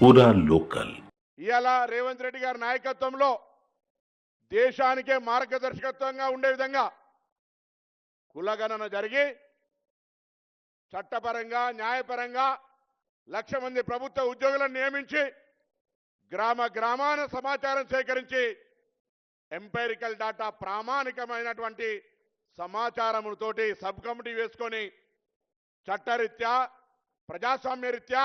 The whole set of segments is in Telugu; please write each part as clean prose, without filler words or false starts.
పూరా లోకల్. ఇవాళ రేవంత్ రెడ్డి గారి నాయకత్వంలో దేశానికే మార్గదర్శకత్వంగా ఉండే విధంగా కులగణన జరిగి చట్టపరంగా న్యాయపరంగా 1,00,000 మంది ప్రభుత్వ ఉద్యోగులను నియమించి గ్రామాన సమాచారం సేకరించి ఎంపైరికల్ డాటా ప్రామాణికమైనటువంటి సమాచారముతోటి సబ్ కమిటీ వేసుకొని చట్టరీత్యా ప్రజాస్వామ్యరీత్యా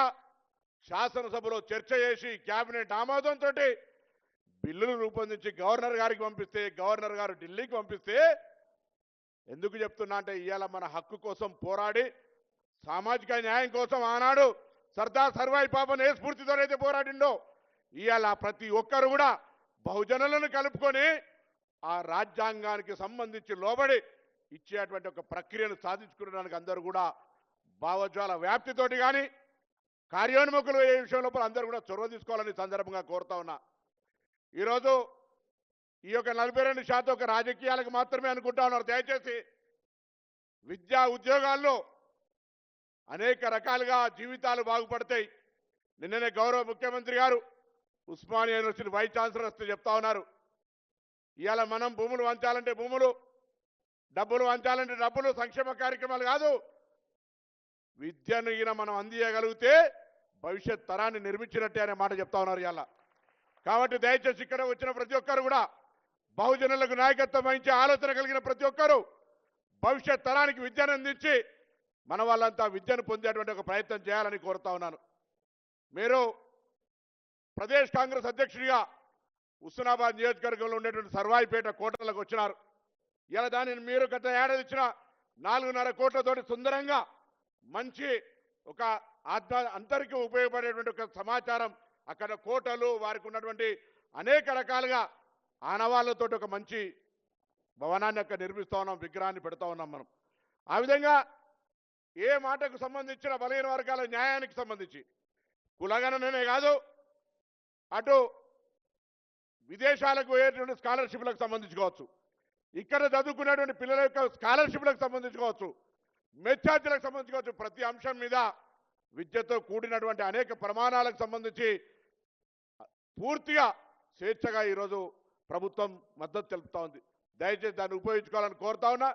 శాసనసభలో చర్చ చేసి కేబినెట్ ఆమోదంతో బిల్లులు రూపొందించి గవర్నర్ గారికి పంపిస్తే గవర్నర్ గారు ఢిల్లీకి పంపిస్తే ఎందుకు చెప్తున్నా అంటే ఇవాళ మన హక్కు కోసం పోరాడి సామాజిక న్యాయం కోసం ఆనాడు సర్దార్ సర్వాయి పాపన్ ఏ స్ఫూర్తితోనైతే పోరాడిండో ఇవాళ ప్రతి ఒక్కరు కూడా బహుజనులను కలుపుకొని ఆ రాజ్యాంగానికి సంబంధించి లోబడి ఇచ్చేటువంటి ఒక ప్రక్రియను సాధించుకునేదానికి అందరూ కూడా భావజ్వాల వ్యాప్తితోటి కానీ కార్యోన్ముఖులు ఏ విషయం లోపల అందరూ కూడా చొరవ తీసుకోవాలని సందర్భంగా కోరుతా ఉన్నా. ఈరోజు ఈ యొక్క 42% ఒక రాజకీయాలకు మాత్రమే అనుకుంటా ఉన్నారు. దయచేసి విద్యా ఉద్యోగాల్లో అనేక రకాలుగా జీవితాలు బాగుపడతాయి. నిన్ననే గౌరవ ముఖ్యమంత్రి గారు ఉస్మానియా యూనివర్సిటీ వైస్ ఛాన్సలర్ వస్తే చెప్తా ఉన్నారు. ఇవాళ మనం భూములు వంచాలంటే భూములు, డబ్బులు వంచాలంటే డబ్బులు, సంక్షేమ కార్యక్రమాలు కాదు, విద్యను ఈయన మనం అందియగలిగితే భవిష్యత్ తరాన్ని నిర్మించినట్టే అనే మాట చెప్తా ఉన్నారు ఇవాళ. కాబట్టి దయచేసి ఇక్కడ వచ్చిన ప్రతి ఒక్కరు కూడా బహుజనులకు నాయకత్వం వహించే ఆలోచన కలిగిన ప్రతి ఒక్కరూ భవిష్యత్ తరానికి విద్యను అందించి మన వాళ్ళంతా విద్యను పొందేటువంటి ఒక ప్రయత్నం చేయాలని కోరుతా ఉన్నాను. మీరు ప్రదేశ్ కాంగ్రెస్ అధ్యక్షుడిగా హుస్నాబాద్ నియోజకవర్గంలో ఉండేటువంటి సర్వాయిపేట కోటలకు వచ్చినారు. ఇలా దానిని మీరు గత ఏడాది ఇచ్చిన 4.5 కోట్లతోటి సుందరంగా మంచి ఒక అందరికీ ఉపయోగపడేటువంటి ఒక సమాచారం అక్కడ కోటలు వారికి ఉన్నటువంటి అనేక రకాలుగా ఆనవాళ్లతో ఒక మంచి భవనాన్ని అక్కడ నిర్మిస్తూ ఉన్నాం, విగ్రహాన్ని పెడతా ఉన్నాం మనం. ఆ విధంగా ఏ మాటకు సంబంధించిన బలహీన వర్గాల న్యాయానికి సంబంధించి కులగణనే కాదు, అటు విదేశాలకు పోయేటువంటి స్కాలర్షిప్లకు సంబంధించుకోవచ్చు, ఇక్కడ చదువుకునేటువంటి పిల్లల యొక్క స్కాలర్షిప్లకు సంబంధించుకోవచ్చు, మెచ్చార్జీలకు సంబంధించుకోవచ్చు, ప్రతి అంశం మీద విద్యతో కూడినటువంటి అనేక ప్రమాణాలకు సంబంధించి పూర్తిగా స్వేచ్ఛగా ఈరోజు ప్రభుత్వం మద్దతు తెలుపుతా ఉంది. దయచేసి దాన్ని ఉపయోగించుకోవాలని కోరుతా ఉన్నా.